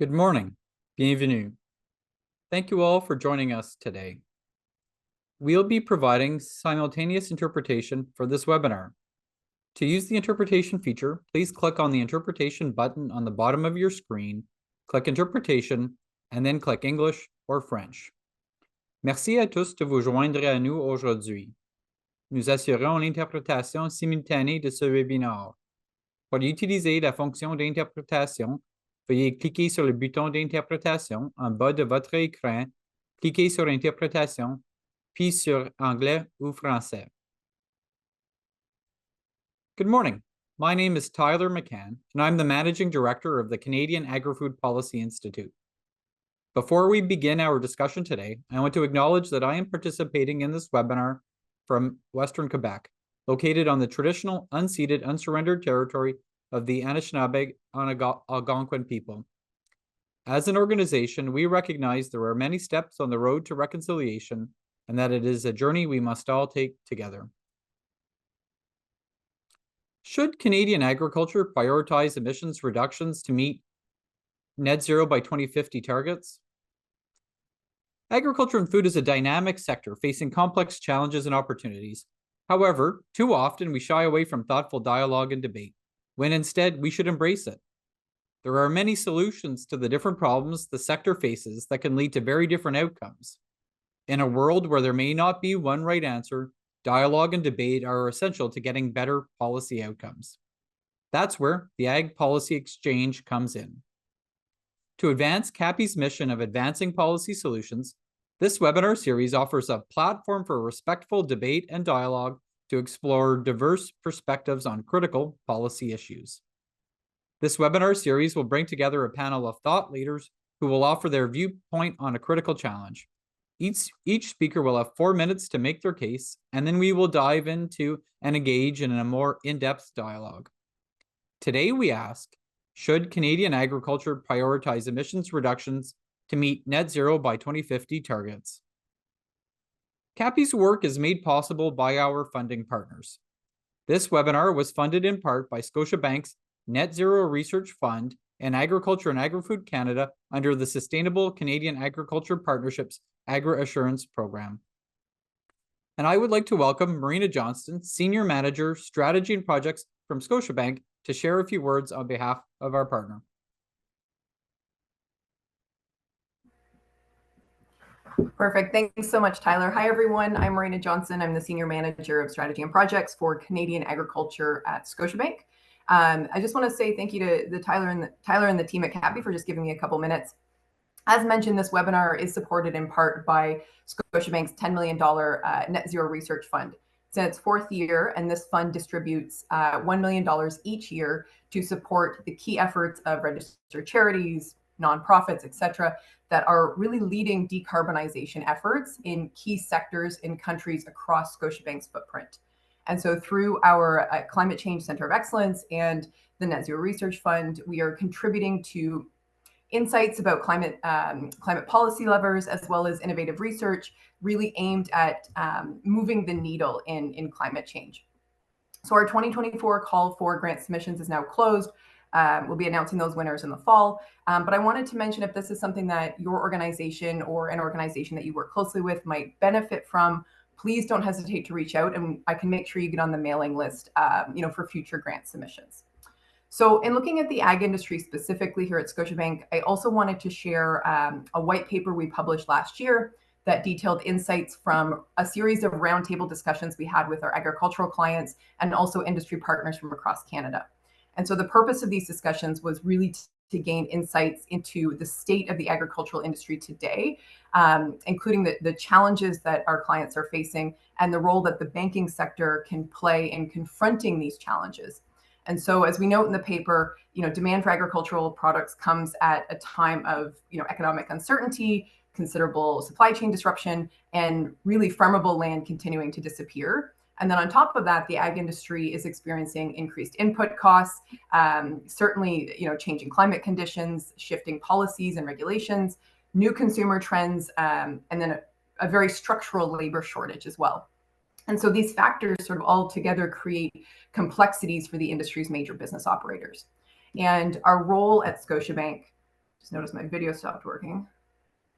Good morning. Bienvenue. Thank you all for joining us today. We'll be providing simultaneous interpretation for this webinar. To use the interpretation feature, please click on the interpretation button on the bottom of your screen, click Interpretation, and then click English or French. Merci à tous de vous joindre à nous aujourd'hui. Nous assurons l'interprétation simultanée de ce webinaire. Pour utiliser la fonction d'interprétation, veuillez cliquer sur le bouton d'interprétation en bas de votre écran, cliquez sur Interprétation, puis sur Anglais ou Français. Good morning. My name is Tyler McCann, and I'm the Managing Director of the Canadian Agri-Food Policy Institute. Before we begin our discussion today, I want to acknowledge that I am participating in this webinar from Western Quebec, located on the traditional, unceded, unsurrendered territory of the Anishinaabe Algonquin people. As an organization, we recognize there are many steps on the road to reconciliation and that it is a journey we must all take together. Should Canadian agriculture prioritize emissions reductions to meet net zero by 2050 targets? Agriculture and food is a dynamic sector facing complex challenges and opportunities. However, too often we shy away from thoughtful dialogue and debate, when instead we should embrace it. There are many solutions to the different problems the sector faces that can lead to very different outcomes. In a world where there may not be one right answer, dialogue and debate are essential to getting better policy outcomes. That's where the Ag Policy Exchange comes in. To advance CAPI's mission of advancing policy solutions, this webinar series offers a platform for respectful debate and dialogue to explore diverse perspectives on critical policy issues. This webinar series will bring together a panel of thought leaders who will offer their viewpoint on a critical challenge. Each speaker will have 4 minutes to make their case, and then we will dive into and engage in a more in-depth dialogue. Today we ask, should Canadian agriculture prioritize emissions reductions to meet net zero by 2050 targets? CAPI's work is made possible by our funding partners. This webinar was funded in part by Scotiabank's Net Zero Research Fund and Agriculture and Agri-Food Canada under the Sustainable Canadian Agriculture Partnerships AgriAssurance program. And I would like to welcome Marina Johnston, Senior Manager, Strategy and Projects from Scotiabank, to share a few words on behalf of our partner. Perfect. Thanks so much, Tyler. Hi, everyone. I'm Marina Johnson. I'm the Senior Manager of Strategy and Projects for Canadian Agriculture at Scotiabank. I just want to say thank you to Tyler and the team at CAPI for just giving me a couple minutes. As mentioned, this webinar is supported in part by Scotiabank's $10 million Net Zero Research Fund. It's in its 4th year, and this fund distributes $1 million each year to support the key efforts of registered charities, nonprofits, etc., that are really leading decarbonization efforts in key sectors in countries across Scotiabank's footprint. And so through our Climate Change Center of Excellence and the Net Zero Research Fund, we are contributing to insights about climate policy levers, as well as innovative research really aimed at moving the needle in climate change. So our 2024 call for grant submissions is now closed. We'll be announcing those winners in the fall. But I wanted to mention, if this is something that your organization or an organization that you work closely with might benefit from, please don't hesitate to reach out, and I can make sure you get on the mailing list for future grant submissions. So in looking at the ag industry specifically here at Scotiabank, I also wanted to share a white paper we published last year that detailed insights from a series of roundtable discussions we had with our agricultural clients and also industry partners from across Canada. And so the purpose of these discussions was really to gain insights into the state of the agricultural industry today, including the challenges that our clients are facing and the role that the banking sector can play in confronting these challenges. And so, as we note in the paper, demand for agricultural products comes at a time of economic uncertainty, considerable supply chain disruption, and really farmable land continuing to disappear. And then on top of that, the ag industry is experiencing increased input costs, certainly changing climate conditions, shifting policies and regulations, new consumer trends, and then a very structural labor shortage as well. And so these factors sort of all together create complexities for the industry's major business operators. And our role at Scotiabank Just noticed my video stopped working.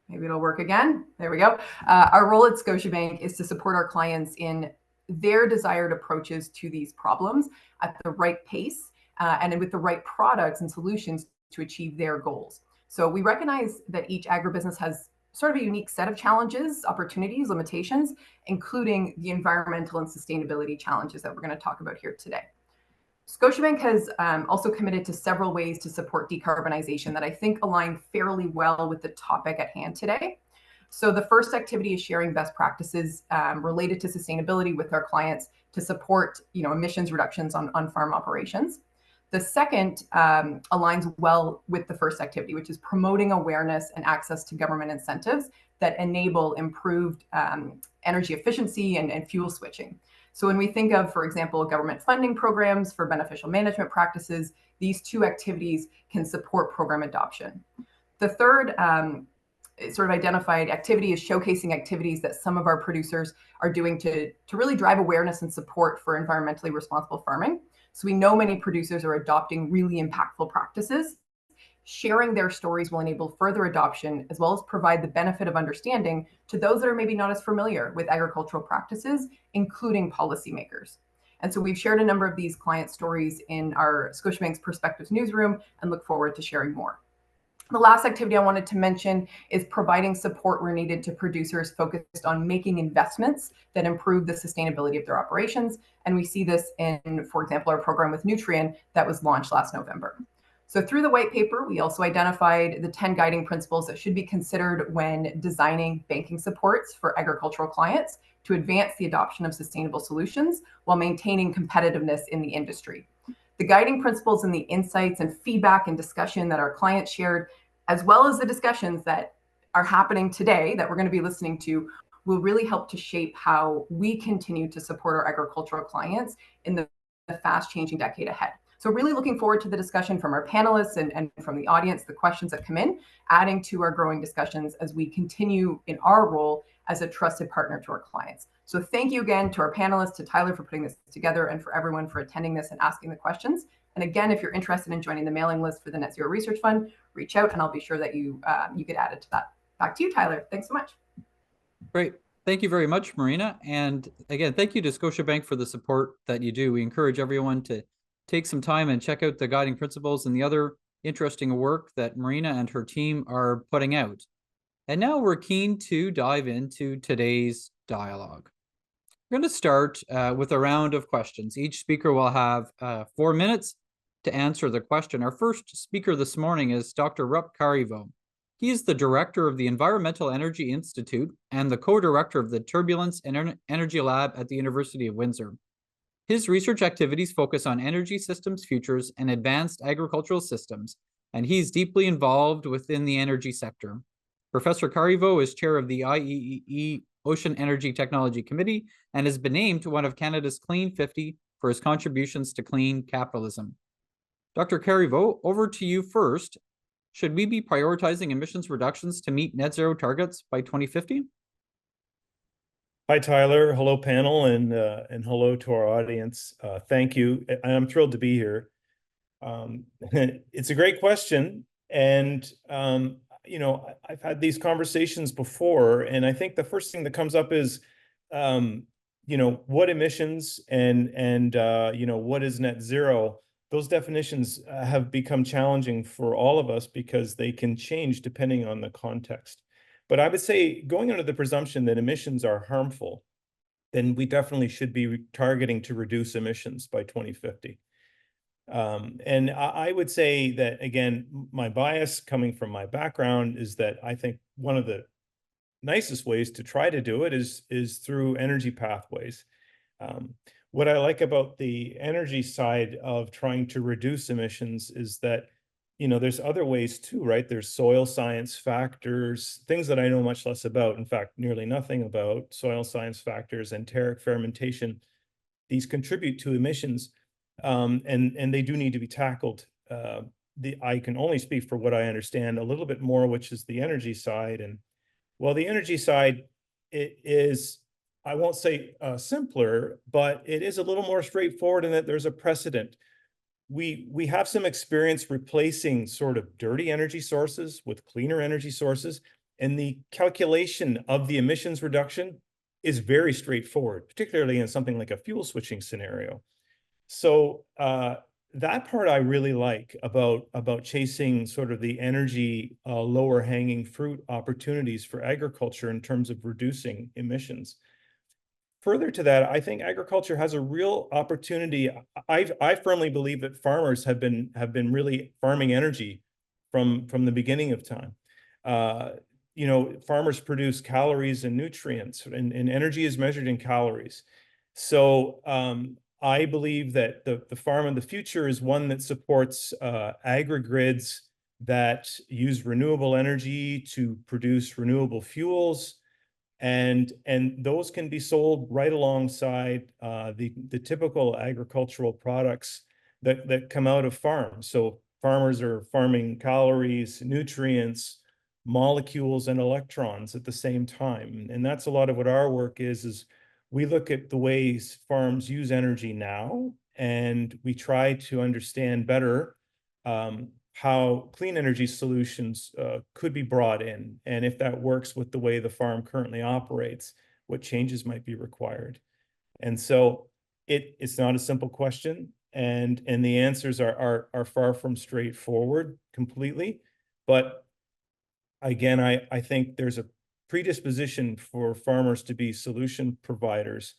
Maybe it'll work again. There we go. Our role at Scotiabank is to support our clients in their desired approaches to these problems at the right pace and with the right products and solutions to achieve their goals. So we recognize that each agribusiness has sort of a unique set of challenges, opportunities, limitations, including the environmental and sustainability challenges that we're going to talk about here today. Scotiabank has also committed to several ways to support decarbonization that I think align fairly well with the topic at hand today. So the first activity is sharing best practices related to sustainability with our clients to support, emissions reductions on farm operations. The second aligns well with the first activity, which is promoting awareness and access to government incentives that enable improved energy efficiency and fuel switching. So when we think of, for example, government funding programs for beneficial management practices, these two activities can support program adoption. The third sort of identified activity is showcasing activities that some of our producers are doing to really drive awareness and support for environmentally responsible farming. So we know many producers are adopting really impactful practices. Sharing their stories will enable further adoption, as well as provide the benefit of understanding to those that are maybe not as familiar with agricultural practices, including policymakers. And so we've shared a number of these client stories in our Scotiabank's Perspectives newsroom and look forward to sharing more. The last activity I wanted to mention is providing support where needed to producers focused on making investments that improve the sustainability of their operations. And we see this in, for example, our program with Nutrien that was launched last November. So through the white paper, we also identified the 10 guiding principles that should be considered when designing banking supports for agricultural clients to advance the adoption of sustainable solutions while maintaining competitiveness in the industry. The guiding principles and the insights and feedback and discussion that our clients shared, as well as the discussions that are happening today that we're going to be listening to, will really help to shape how we continue to support our agricultural clients in the fast-changing decade ahead. So really looking forward to the discussion from our panelists and from the audience, the questions that come in, adding to our growing discussions as we continue in our role as a trusted partner to our clients. So thank you again to our panelists, to Tyler for putting this together, and for everyone for attending this and asking the questions. And again, if you're interested in joining the mailing list for the Net Zero Research Fund, reach out and I'll be sure that you get added to that. Back to you, Tyler. Thanks so much. Great. Thank you very much, Marina. And again, thank you to Scotiabank for the support that you do. We encourage everyone to take some time and check out the guiding principles and the other interesting work that Marina and her team are putting out. And now we're keen to dive into today's dialogue. We're going to start with a round of questions. Each speaker will have 4 minutes to answer the question. Our first speaker this morning is Dr. Rup Karivo. He is the director of the Environmental Energy Institute and the co-director of the Turbulence and Energy Lab at the University of Windsor. His research activities focus on energy systems futures and advanced agricultural systems, and he's deeply involved within the energy sector. Professor Karivo is chair of the IEEE Ocean Energy Technology Committee and has been named one of Canada's Clean 50 for his contributions to clean capitalism. Dr. Karivo, over to you first. Should we be prioritizing emissions reductions to meet net zero targets by 2050? Hi, Tyler. Hello, panel, and hello to our audience. Thank you. I'm thrilled to be here. It's a great question, and I've had these conversations before, and I think the first thing that comes up is, what emissions and what is net zero. Those definitions have become challenging for all of us because they can change depending on the context. But I would say, going under the presumption that emissions are harmful, then we definitely should be targeting to reduce emissions by 2050. And I would say that, again, my bias coming from my background is that I think one of the nicest ways to try to do it is through energy pathways. What I like about the energy side of trying to reduce emissions is that there's other ways too, right? There's soil science factors, things that I know much less about, in fact, nearly nothing about. Soil science factors, enteric fermentation, these contribute to emissions, and they do need to be tackled. I can only speak for what I understand a little bit more, which is the energy side. And well, the energy side, it is, I won't say simpler, but it is a little more straightforward in that there's a precedent. we have some experience replacing sort of dirty energy sources with cleaner energy sources, and the calculation of the emissions reduction is very straightforward, particularly in something like a fuel switching scenario. So that part I really like about chasing sort of the energy lower hanging fruit opportunities for agriculture in terms of reducing emissions. Further to that, I think agriculture has a real opportunity. I firmly believe that farmers have been really farming energy from the beginning of time. You know, farmers produce calories and nutrients, and energy is measured in calories. So I believe that the farm of the future is one that supports agri-grids that use renewable energy to produce renewable fuels, and those can be sold right alongside the typical agricultural products that come out of farms. So farmers are farming calories, nutrients, molecules, and electrons at the same time. And that's a lot of what our work is we look at the ways farms use energy now, and we try to understand better how clean energy solutions could be brought in, and if that works with the way the farm currently operates, what changes might be required. And so it's not a simple question, and the answers are far from straightforward completely. But again, I think there's a predisposition for farmers to be solution providers,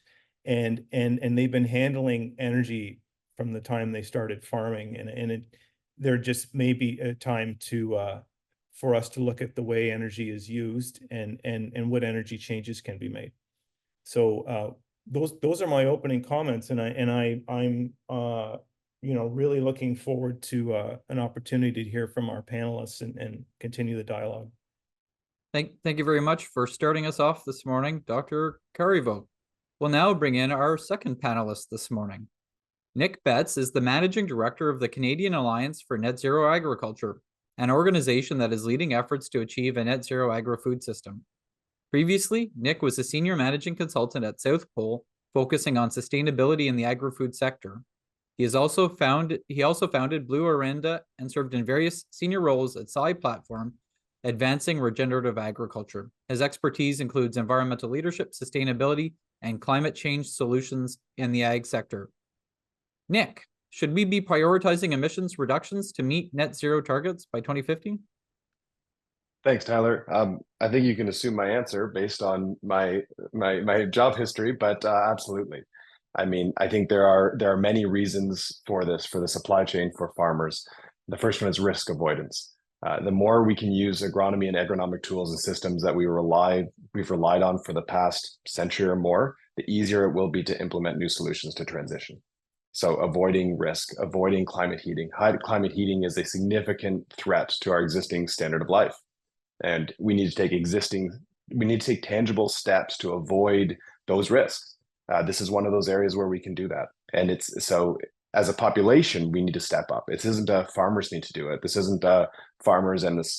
and they've been handling energy from the time they started farming, and there just may be a time to for us to look at the way energy is used and what energy changes can be made. So those are my opening comments, and I'm you know, really looking forward to an opportunity to hear from our panelists and continue the dialogue. Thank you very much for starting us off this morning, Dr. Carivo. We'll now bring in our second panelist this morning. Nick Betts is the Managing Director of the Canadian Alliance for Net Zero Agriculture, an organization that is leading efforts to achieve a net zero agri-food system. Previously, Nick was a Senior Managing Consultant at South Pole, focusing on sustainability in the agri-food sector. He also founded Blue Orenda and served in various senior roles at SCI Platform, advancing regenerative agriculture. His expertise includes environmental leadership, sustainability, and climate change solutions in the ag sector. Nick, should we be prioritizing emissions reductions to meet net zero targets by 2050? Thanks, Tyler. I think you can assume my answer based on my job history, but absolutely. I mean, I think there are many reasons for this, for the supply chain for farmers. The first one is risk avoidance. The more we can use agronomy and agronomic tools and systems that we've relied on for the past century or more, the easier it will be to implement new solutions to transition. So avoiding risk, avoiding climate heating. High climate heating is a significant threat to our existing standard of life. And we need to take tangible steps to avoid those risks. This is one of those areas where we can do that. And so as a population, we need to step up. This isn't farmers need to do it. This isn't farmers and the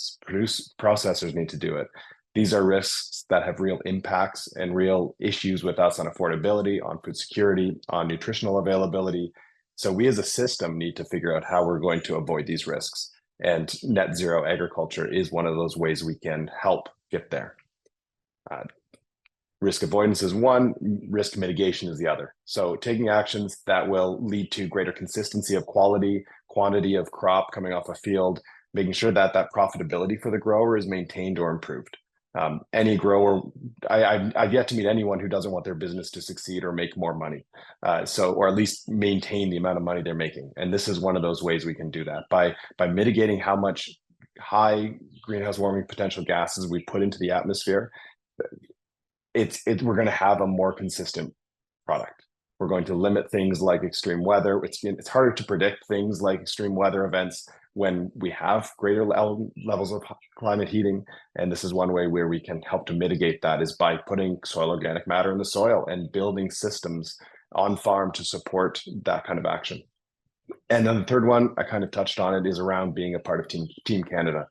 processors need to do it. These are risks that have real impacts and real issues with us on affordability, on food security, on nutritional availability. So we as a system need to figure out how we're going to avoid these risks. And net zero agriculture is one of those ways we can help get there. Risk avoidance is one, risk mitigation is the other. So taking actions that will lead to greater consistency of quality, quantity of crop coming off a field, making sure that that profitability for the grower is maintained or improved. Any grower, I've yet to meet anyone who doesn't want their business to succeed or make more money, or at least maintain the amount of money they're making. And this is one of those ways we can do that by mitigating how much high greenhouse warming potential gases we put into the atmosphere. We're going to have a more consistent product. We're going to limit things like extreme weather. It's harder to predict things like extreme weather events when we have greater levels of climate heating. And this is one way where we can help to mitigate that, is by putting soil organic matter in the soil and building systems on farm to support that kind of action. And then the third one, I kind of touched on it, is around being a part of Team Canada.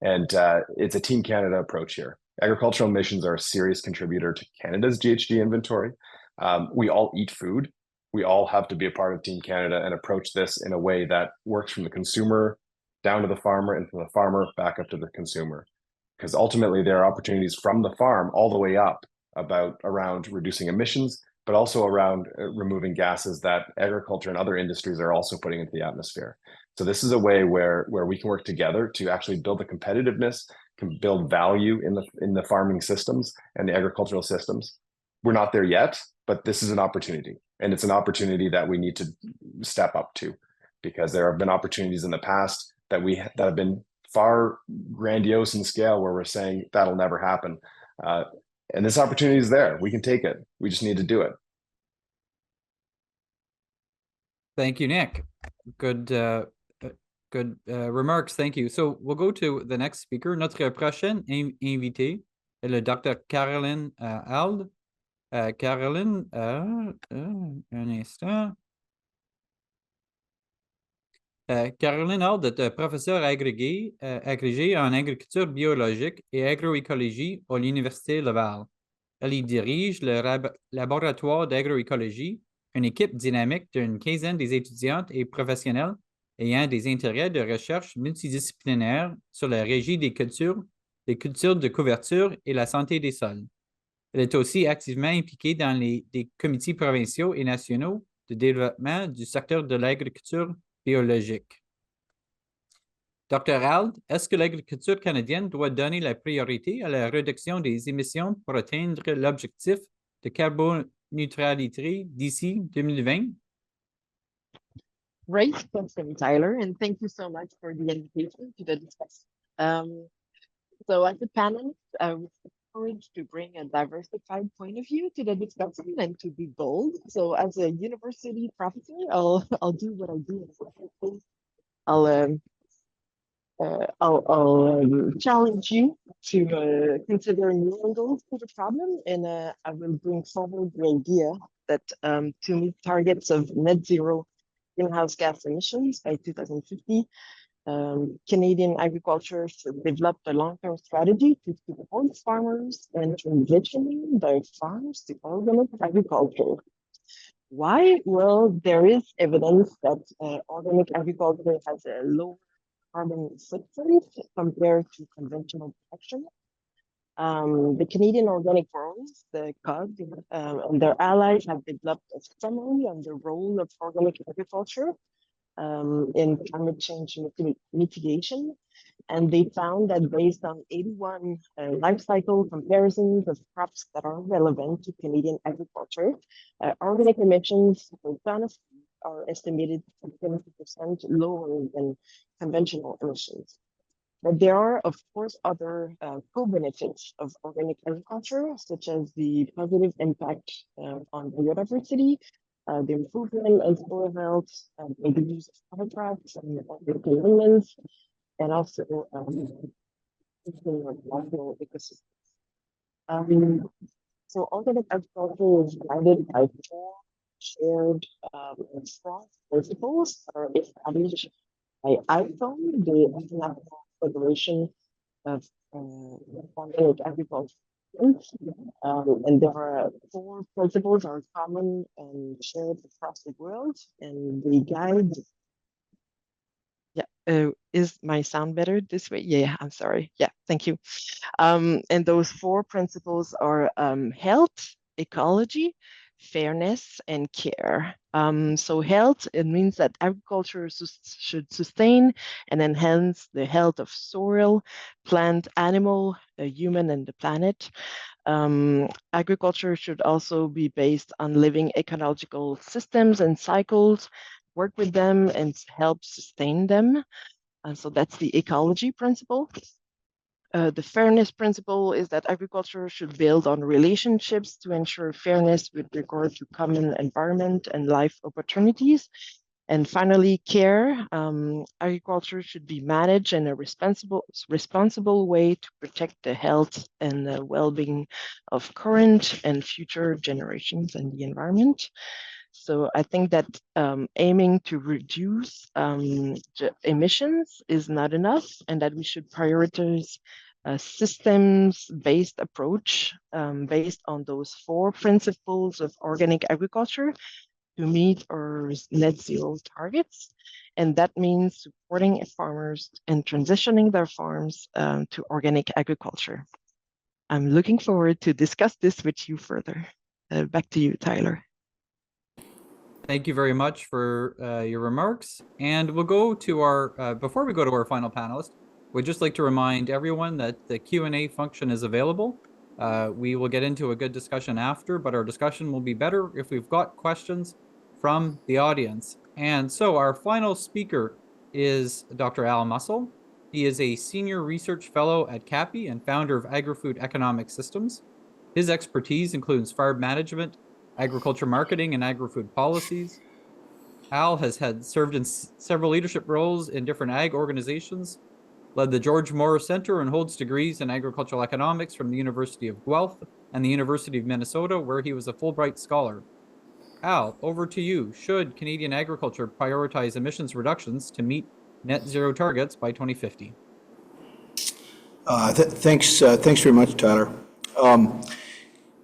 And it's a Team Canada approach here. Agricultural emissions are a serious contributor to Canada's GHG inventory. We all eat food. we all have to be a part of Team Canada and approach this in a way that works from the consumer down to the farmer and from the farmer back up to the consumer. Because ultimately there are opportunities from the farm all the way up around reducing emissions, but also around removing gases that agriculture and other industries are also putting into the atmosphere. So this is a way where we can work together to actually build the competitiveness, can build value in the farming systems and the agricultural systems. We're not there yet, but this is an opportunity, and it's an opportunity that we need to step up to, because there have been opportunities in the past that have been far grandiose in scale where we're saying that'll never happen. And this opportunity is there. We can take it. We just need to do it. Thank you, Nick. Good remarks. Thank you. So we'll go to the next speaker. Notre prochaine invitée est le Dr. Caroline Ald. Caroline, un instant. Caroline Ald est professeure agrégée en agriculture biologique et agroécologie à l'Université Laval. Elle y dirige le laboratoire d'agroécologie, une équipe dynamique d'une quinzaine des étudiantes et professionnels ayant des intérêts de recherche multidisciplinaires sur la régie des cultures de couverture et la santé des sols. Elle est aussi activement impliquée dans des comités provinciaux et nationaux de développement du secteur de l'agriculture biologique. Dr. Ald, est-ce que l'agriculture canadienne doit donner la priorité à la réduction des émissions pour atteindre l'objectif de carboneutralité d'ici 2020? Great question, Tyler, and thank you so much for the invitation to the discussion. So as a panelist, I was encouraged to bring a diversified point of view to the discussion and to be bold. So as a university professor, I'll do what I do. I'll challenge you to consider new angles to the problem, and I will bring forward the idea that to meet targets of net zero greenhouse gas emissions by 2050, Canadian agriculture should develop a long-term strategy to support farmers and transitioning their farms to organic agriculture. Why? Well, there is evidence that organic agriculture has a low carbon footprint compared to conventional production. The Canadian Organic Growers, the CAPI, and their allies have developed a summary on the role of organic agriculture in climate change mitigation. And they found that based on 81 life cycle comparisons of crops that are relevant to Canadian agriculture, organic emissions per ton of food are estimated to be 70% lower than conventional emissions. But there are, of course, other co-benefits of organic agriculture, such as the positive impact on biodiversity, the improvement in soil health, the use of cover crops and convenience, and also natural ecosystems. So organic agriculture is guided by 4 shared strong principles that are established by IFOAM, the International Federation of Organic Agriculture. And there are 4 principles are common and shared across the world, and they guide. Yeah, is my sound better this way? Yeah, I'm sorry. Yeah, thank you. And those 4 principles are health, ecology, fairness, and care. So health, it means that agriculture should sustain and enhance the health of soil, plant, animal, human, and the planet. Agriculture should also be based on living ecological systems and cycles, work with them and help sustain them. So that's the ecology principle. The fairness principle is that agriculture should build on relationships to ensure fairness with regard to common environment and life opportunities. And finally, care. Agriculture should be managed in a responsible way to protect the health and the well-being of current and future generations and the environment. So I think that aiming to reduce emissions is not enough, and that we should prioritize a systems-based approach based on those 4 principles of organic agriculture to meet our net zero targets. And that means supporting farmers and transitioning their farms to organic agriculture. I'm looking forward to discuss this with you further. Back to you, Tyler. Thank you very much for your remarks. And we'll go to our, before we go to our final panelist, we'd just like to remind everyone that the Q&A function is available. We will get into a good discussion after, but our discussion will be better if we've got questions from the audience. And so our final speaker is Dr. Al Mussel. He is a senior research fellow at CAPI and founder of Agri-Food Economic Systems. His expertise includes farm management, agriculture marketing, and agri-food policies. Al has served in several leadership roles in different ag organizations, led the George Moore Center, and holds degrees in agricultural economics from the University of Guelph and the University of Minnesota, where he was a Fulbright scholar. Al, over to you. Should Canadian agriculture prioritize emissions reductions to meet net zero targets by 2050? Thanks very much, Tyler.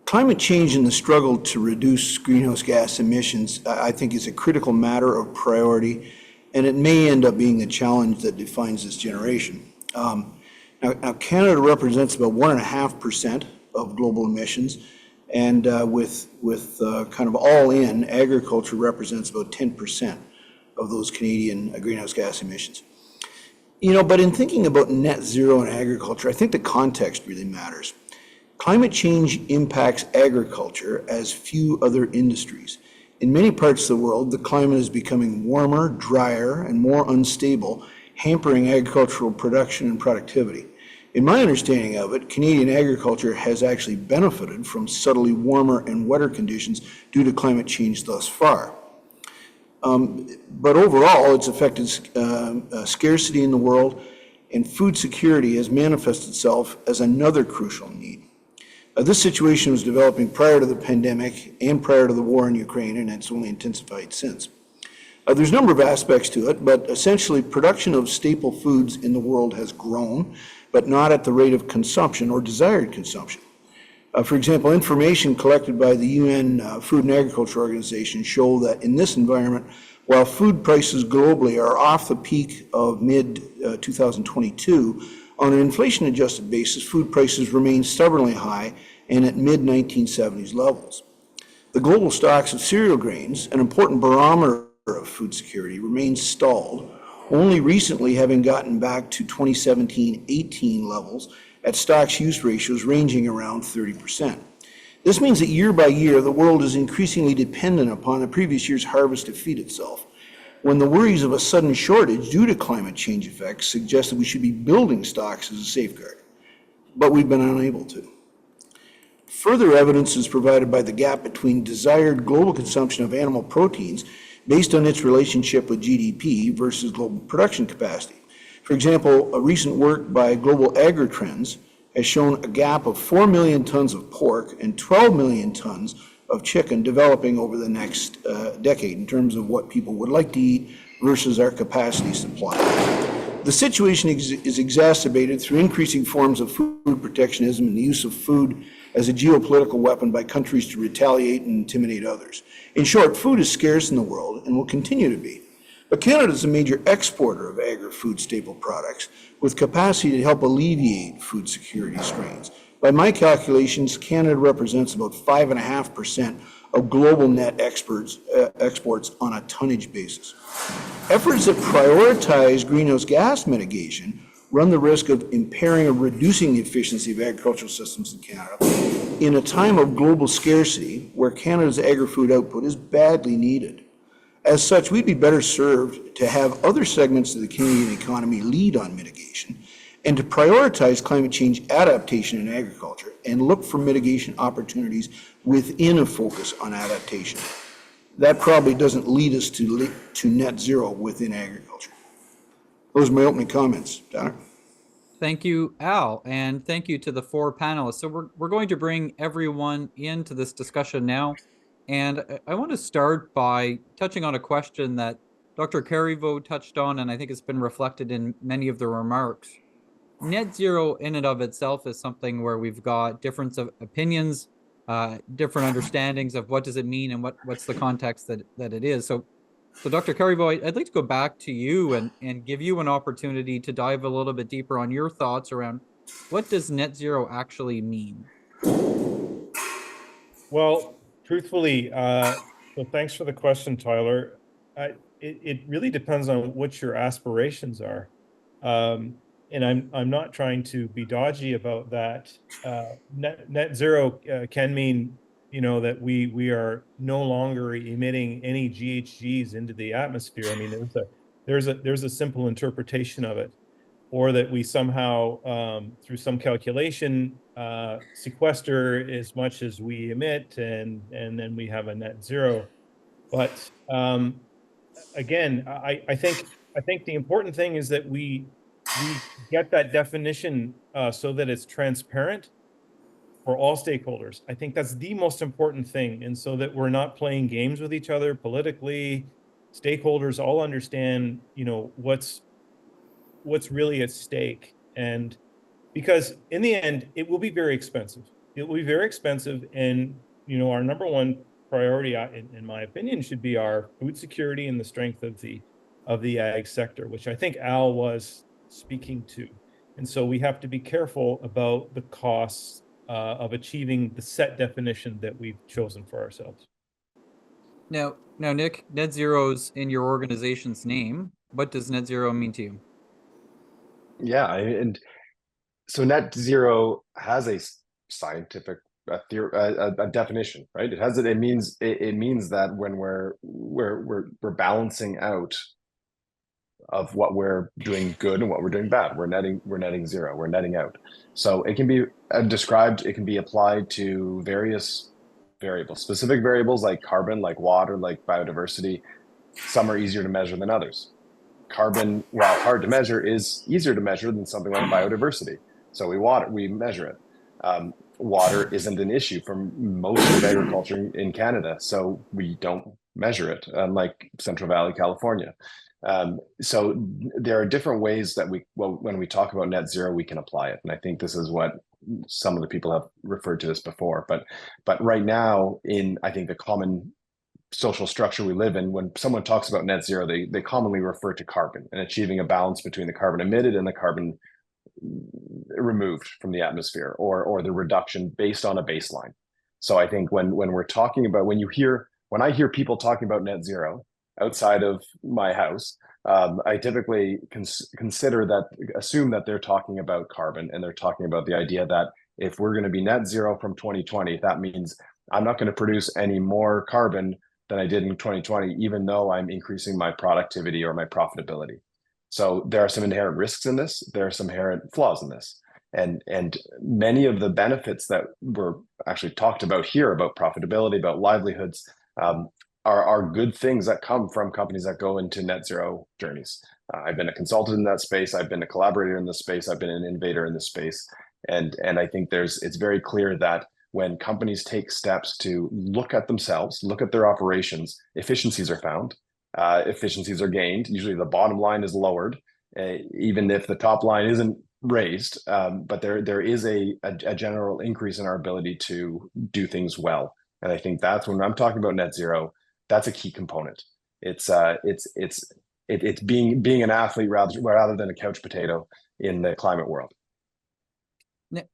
Climate change and the struggle to reduce greenhouse gas emissions, I think, is a critical matter of priority, and it may end up being the challenge that defines this generation. Now, Canada represents about 1.5% of global emissions, and with kind of all in, agriculture represents about 10% of those Canadian greenhouse gas emissions. You know, but in thinking about net zero in agriculture, I think the context really matters. Climate change impacts agriculture as few other industries. In many parts of the world, the climate is becoming warmer, drier, and more unstable, hampering agricultural production and productivity. In my understanding of it, Canadian agriculture has actually benefited from subtly warmer and wetter conditions due to climate change thus far. But overall, it's affected scarcity in the world, and food security has manifested itself as another crucial need. This situation was developing prior to the pandemic and prior to the war in Ukraine, and it's only intensified since. There's a number of aspects to it, but essentially production of staple foods in the world has grown, but not at the rate of consumption or desired consumption. For example, information collected by the UN Food and Agriculture Organization show that in this environment, while food prices globally are off the peak of mid-2022, on an inflation-adjusted basis, food prices remain stubbornly high and at mid-1970s levels. The global stocks of cereal grains, an important barometer of food security, remain stalled, only recently having gotten back to 2017-18 levels at stocks-use ratios ranging around 30%. This means that year by year, the world is increasingly dependent upon the previous year's harvest to feed itself, when the worries of a sudden shortage due to climate change effects suggest that we should be building stocks as a safeguard, but we've been unable to. Further evidence is provided by the gap between desired global consumption of animal proteins based on its relationship with GDP versus global production capacity. For example, a recent work by Global Agri-Trends has shown a gap of 4 million tons of pork and 12 million tons of chicken developing over the next decade in terms of what people would like to eat versus our capacity supply. The situation is exacerbated through increasing forms of food protectionism and the use of food as a geopolitical weapon by countries to retaliate and intimidate others. In short, food is scarce in the world and will continue to be. But Canada is a major exporter of agri-food staple products with capacity to help alleviate food security strains. By my calculations, Canada represents about 5.5% of global net exports on a tonnage basis. Efforts that prioritize greenhouse gas mitigation run the risk of impairing or reducing the efficiency of agricultural systems in Canada in a time of global scarcity where Canada's agri-food output is badly needed. As such, we'd be better served to have other segments of the Canadian economy lead on mitigation and to prioritize climate change adaptation in agriculture and look for mitigation opportunities within a focus on adaptation. That probably doesn't lead us to net zero within agriculture. Those are my opening comments. Tyler? Thank you, Al, and thank you to the four panelists. So we're going to bring everyone into this discussion now. And I want to start by touching on a question that Dr. Carivo touched on, and I think it's been reflected in many of the remarks. Net zero in and of itself is something where we've got difference of opinions different understandings of what does it mean and what's the context that it is. So Dr. Carribo, I'd like to go back to you and give you an opportunity to dive a little bit deeper on your thoughts around what does net zero actually mean? Well, truthfully, so thanks for the question, Tyler. It really depends on what your aspirations are. And I'm not trying to be dodgy about that. Net zero can mean, that we are no longer emitting any GHGs into the atmosphere. I mean, there's a simple interpretation of it, or that we somehow, through some calculation, sequester as much as we emit, and then we have a net zero. But again, I think the important thing is that we get that definition so that it's transparent for all stakeholders. I think that's the most important thing, and so that we're not playing games with each other politically. Stakeholders all understand, what's really at stake. And because in the end, it will be very expensive. It will be very expensive. And, our number one priority, in my opinion, should be our food security and the strength of the ag sector, which I think Al was speaking to. And so we have to be careful about the costs of achieving the set definition that we've chosen for ourselves. Now, Nick, net zero's in your organization's name. What does net zero mean to you? Yeah, and so net zero has a scientific a definition, right? It means that when we're balancing out of what we're doing good and what we're doing bad, we're netting zero, we're netting out. So it can be described, it can be applied to various variables, specific variables like carbon, like water, like biodiversity. Some are easier to measure than others. Carbon, while hard to measure, is easier to measure than something like biodiversity. So we measure it. Water isn't an issue for most of agriculture in Canada, so we don't measure it, unlike Central Valley, California. So there are different ways that when we talk about net zero, we can apply it. And I think this is what some of the people have referred to this before. But right now, I think the common social structure we live in, when someone talks about net zero, they commonly refer to carbon and achieving a balance between the carbon emitted and the carbon removed from the atmosphere, or the reduction based on a baseline. So I think when we're talking about, when I hear people talking about net zero outside of my house, I typically assume that they're talking about carbon, and they're talking about the idea that if we're going to be net zero from 2020, that means I'm not going to produce any more carbon than I did in 2020, even though I'm increasing my productivity or my profitability. So there are some inherent risks in this. There are some inherent flaws in this. And many of the benefits that were actually talked about here, about profitability, about livelihoods, are good things that come from companies that go into net zero journeys. I've been a consultant in that space. I've been a collaborator in this space. I've been an innovator in this space. And I think it's very clear that when companies take steps to look at themselves, look at their operations, efficiencies are found, efficiencies are gained. Usually the bottom line is lowered, even if the top line isn't raised. But there is a general increase in our ability to do things well. And I think that's when I'm talking about net zero, that's a key component. It's being an athlete rather than a couch potato in the climate world.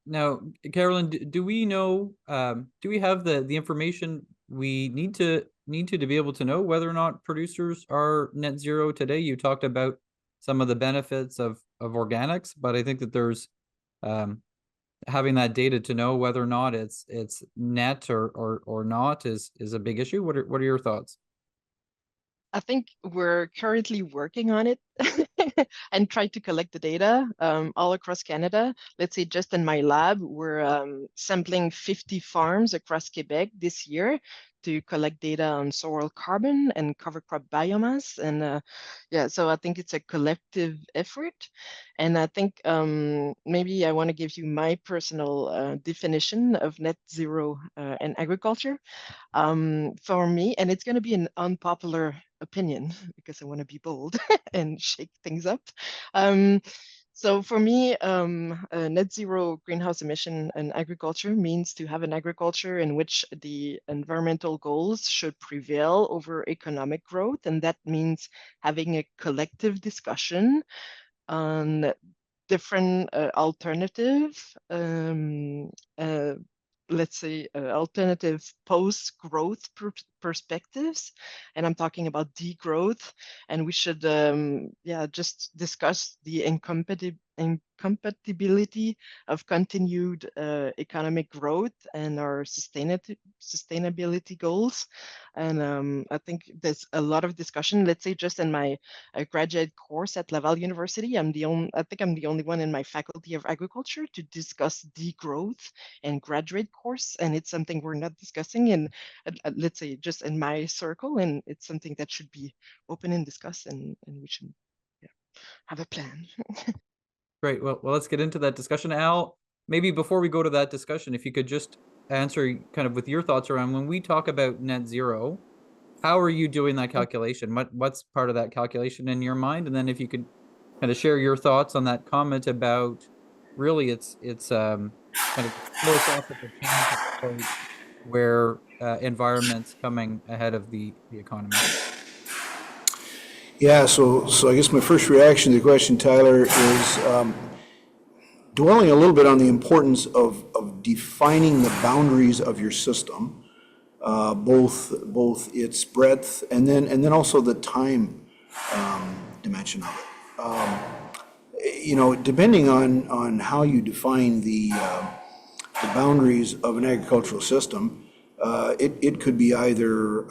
Now, Carolyn, do we know? Do we have the information we need to be able to know whether or not producers are net zero today? You talked about some of the benefits of organics, but I think that there's having that data to know whether or not it's net or not is a big issue. What are your thoughts? I think we're currently working on it and try to collect the data all across Canada. Let's say just in my lab, we're sampling 50 farms across Quebec this year to collect data on soil carbon and cover crop biomass. And yeah, so I think it's a collective effort. And I think maybe I want to give you my personal definition of net zero in agriculture. For me, and it's going to be an unpopular opinion because I want to be bold and shake things up. So for me, net zero greenhouse emission in agriculture means to have an agriculture in which the environmental goals should prevail over economic growth. And that means having a collective discussion on different alternative, let's say, alternative post-growth perspectives. And I'm talking about degrowth. And we should, just discuss the incompatibility of continued economic growth and our sustainability goals. And I think there's a lot of discussion. Let's say just in my graduate course at Laval University, I think I'm the only one in my faculty of agriculture to discuss degrowth and graduate course, and it's something we're not discussing in, let's say, just in my circle, and it's something that should be open and discussed, and we should have a plan. Great. Well, let's get into that discussion. Al, maybe before we go to that discussion, if you could just answer kind of with your thoughts around when we talk about net zero, how are you doing that calculation? What's part of that calculation in your mind? And then if you could kind of share your thoughts on that comment about really it's kind of philosophical change approach where environment's coming ahead of the economy. Yeah, so I guess my first reaction to the question, Tyler, is dwelling a little bit on the importance of defining the boundaries of your system, both its breadth and then also the time dimension of it. Depending on how you define the boundaries of an agricultural system, it could be either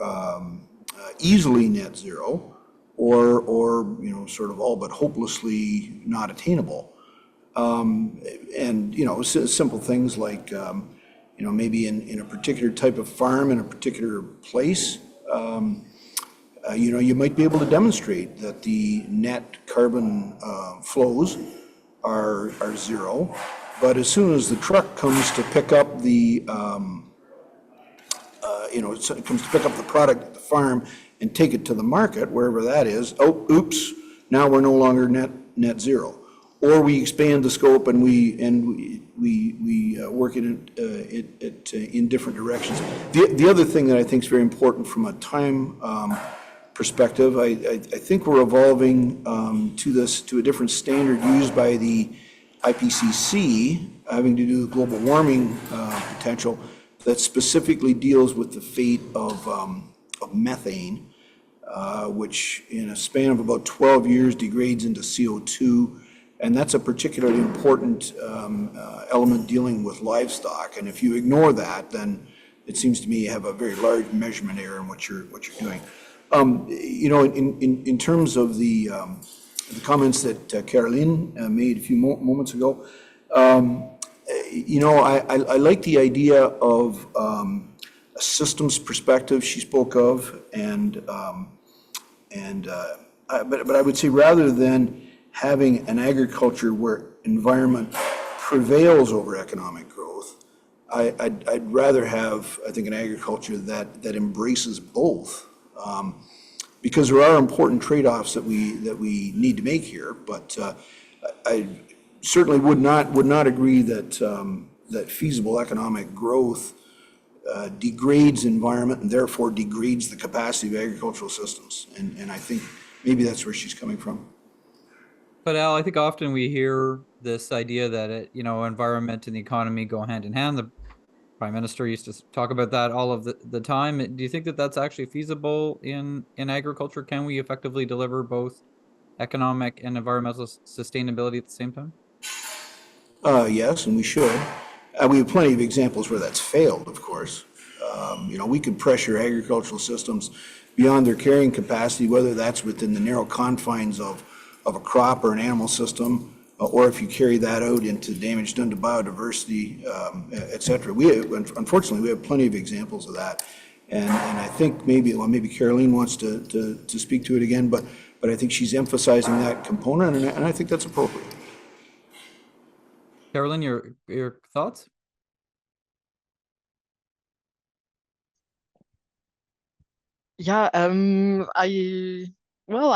easily net zero or sort of all but hopelessly not attainable. Simple things like maybe in a particular type of farm in a particular place, you might be able to demonstrate that the net carbon flows are zero, but as soon as the truck comes to pick up the product at the farm and take it to the market, wherever that is, oh, oops, now we're no longer net zero. Or we expand the scope and we work in different directions. The other thing that I think is very important from a time perspective, I think we're evolving to a different standard used by the IPCC having to do with global warming potential that specifically deals with the fate of methane, which in a span of about 12 years degrades into CO2. And that's a particularly important element dealing with livestock. And if you ignore that, then it seems to me you have a very large measurement error in what you're doing. In terms of the comments that Caroline made a few moments ago, I like the idea of a systems perspective she spoke of, but I would say rather than having an agriculture where environment prevails over economic growth, I'd rather have, I think, an agriculture that embraces both, because there are important trade-offs that we need to make here. But I certainly would not agree that feasible economic growth degrades environment and therefore degrades the capacity of agricultural systems. And I think maybe that's where she's coming from. But Al, I think often we hear this idea that environment and the economy go hand in hand. The Prime Minister used to talk about that all of the time. Do you think that that's actually feasible in agriculture? Can we effectively deliver both economic and environmental sustainability at the same time? Yes, and we should. We have plenty of examples where that's failed, of course. We could pressure agricultural systems beyond their carrying capacity, whether that's within the narrow confines of a crop or an animal system, or if you carry that out into damage done to biodiversity, et cetera. Unfortunately, we have plenty of examples of that. And I think maybe Caroline wants to speak to it again, but I think she's emphasizing that component, and I think that's appropriate. Caroline, your thoughts? Yeah, I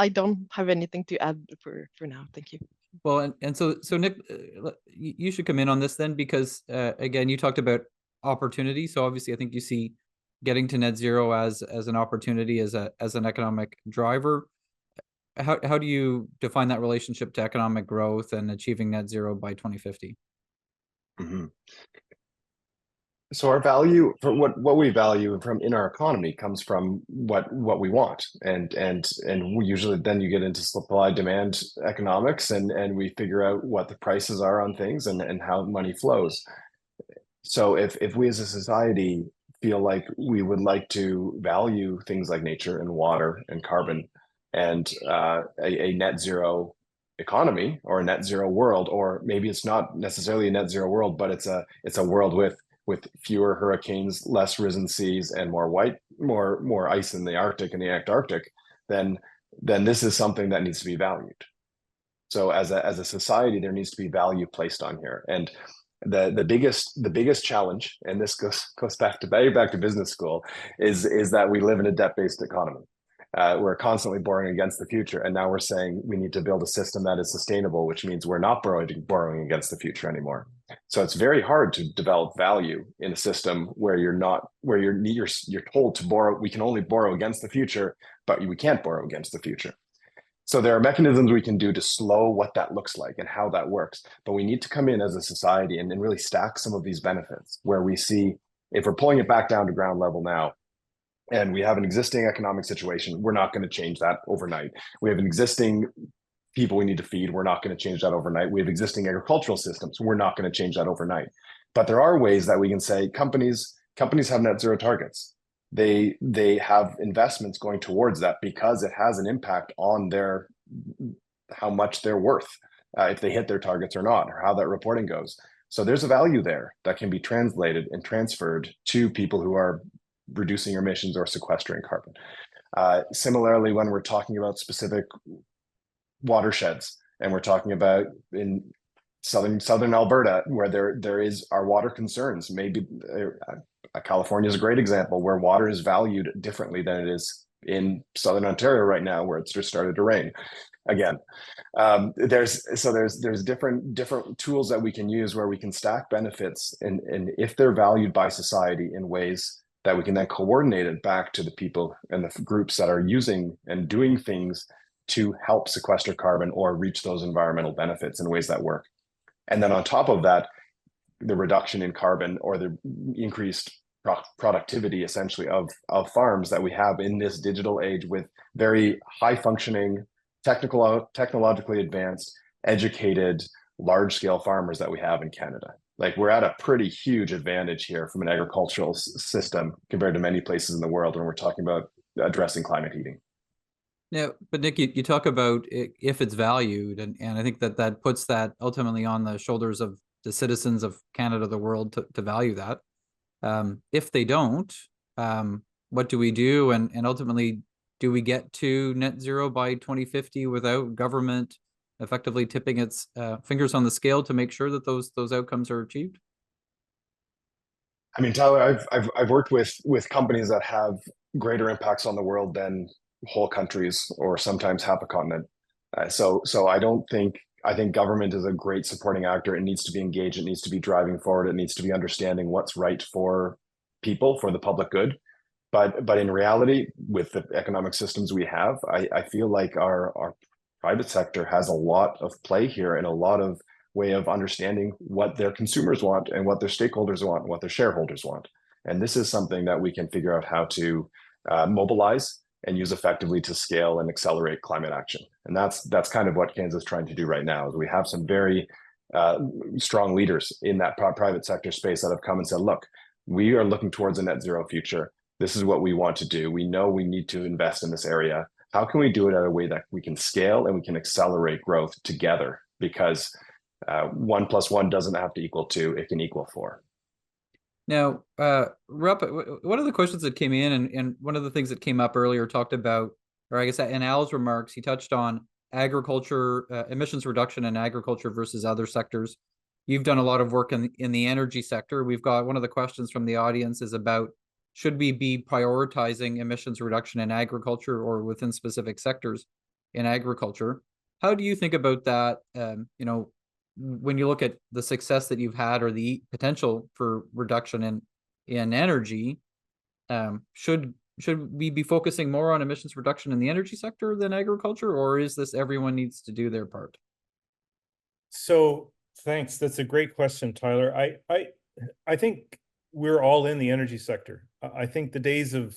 don't have anything to add for now. Thank you. Well, and so Nick, you should come in on this then, because again, you talked about opportunity. So obviously, I think you see getting to net zero as an opportunity, as an economic driver. How do you define that relationship to economic growth and achieving net zero by 2050? Mm-hmm. So our value for what we value from in our economy comes from what we want, and we usually then you get into supply demand economics, and we figure out what the prices are on things and how money flows. So if we as a society feel like we would like to value things like nature and water and carbon, and a net zero economy or a net zero world, or maybe it's not necessarily a net zero world, but it's a world with fewer hurricanes, less risen seas, and more ice in the Arctic and the Antarctic, then this is something that needs to be valued. So as a society, there needs to be value placed on here. And the biggest challenge, and this goes back to business school, is that we live in a debt-based economy. We're constantly borrowing against the future, and now we're saying we need to build a system that is sustainable, which means we're not borrowing against the future anymore. So it's very hard to develop value in a system where you're told to borrow. We can only borrow against the future, but we can't borrow against the future. So there are mechanisms we can do to slow what that looks like and how that works. But we need to come in as a society and really stack some of these benefits, where we see, if we're pulling it back down to ground level now, and we have an existing economic situation, we're not going to change that overnight. We have an existing people we need to feed, we're not going to change that overnight. We have existing agricultural systems, we're not going to change that overnight. But there are ways that we can say companies have net zero targets. They have investments going towards that because it has an impact on how much they're worth, if they hit their targets or not, or how that reporting goes. So there's a value there that can be translated and transferred to people who are reducing emissions or sequestering carbon. Similarly, when we're talking about specific watersheds, and we're talking about in southern Alberta, where there is our water concerns, maybe California is a great example where water is valued differently than it is in southern Ontario right now, where it's just started to rain again. There's different tools that we can use where we can stack benefits, and if they're valued by society in ways that we can then coordinate it back to the people and the groups that are using and doing things to help sequester carbon or reach those environmental benefits in ways that work. And then on top of that, the reduction in carbon or the increased productivity essentially of farms that we have in this digital age, with very high functioning, technologically advanced, educated, large scale farmers that we have in Canada. Like, we're at a pretty huge advantage here from an agricultural system compared to many places in the world when we're talking about addressing climate heating. Yeah, but Nick, you talk about if it's valued, and I think that puts that ultimately on the shoulders of the citizens of Canada, the world, to value that. If they don't, what do we do? And ultimately, do we get to net zero by 2050 without government effectively tipping its fingers on the scale to make sure that those outcomes are achieved? I mean, Tyler, I've worked with companies that have greater impacts on the world than whole countries or sometimes half a continent. So I think government is a great supporting actor. It needs to be engaged. It needs to be driving forward. It needs to be understanding what's right for people, for the public good. But in reality, with the economic systems we have, I feel like our private sector has a lot of play here and a lot of way of understanding what their consumers want and what their stakeholders want and what their shareholders want. And this is something that we can figure out how to mobilize and use effectively to scale and accelerate climate action. And that's kind of what Canada's trying to do right now. Is we have some very strong leaders in that private sector space that have come and said, look, we are looking towards a net zero future. This is what we want to do. We know we need to invest in this area. How can we do it in a way that we can scale and we can accelerate growth together? Because 1 + 1 doesn't have to equal 2, it can equal 4. Now, Rupp, one of the questions that came in, and one of the things that came up earlier talked about, or I guess in Al's remarks, he touched on agriculture, emissions reduction in agriculture versus other sectors. You've done a lot of work in the energy sector. We've got one of the questions from the audience is about, should we be prioritizing emissions reduction in agriculture or within specific sectors in agriculture? how do you think about that? You know, when you look at the success that you've had or the potential for reduction in energy, should we be focusing more on emissions reduction in the energy sector than agriculture, or is this everyone needs to do their part? So thanks. That's a great question, Tyler. I think we're all in the energy sector. I think the days of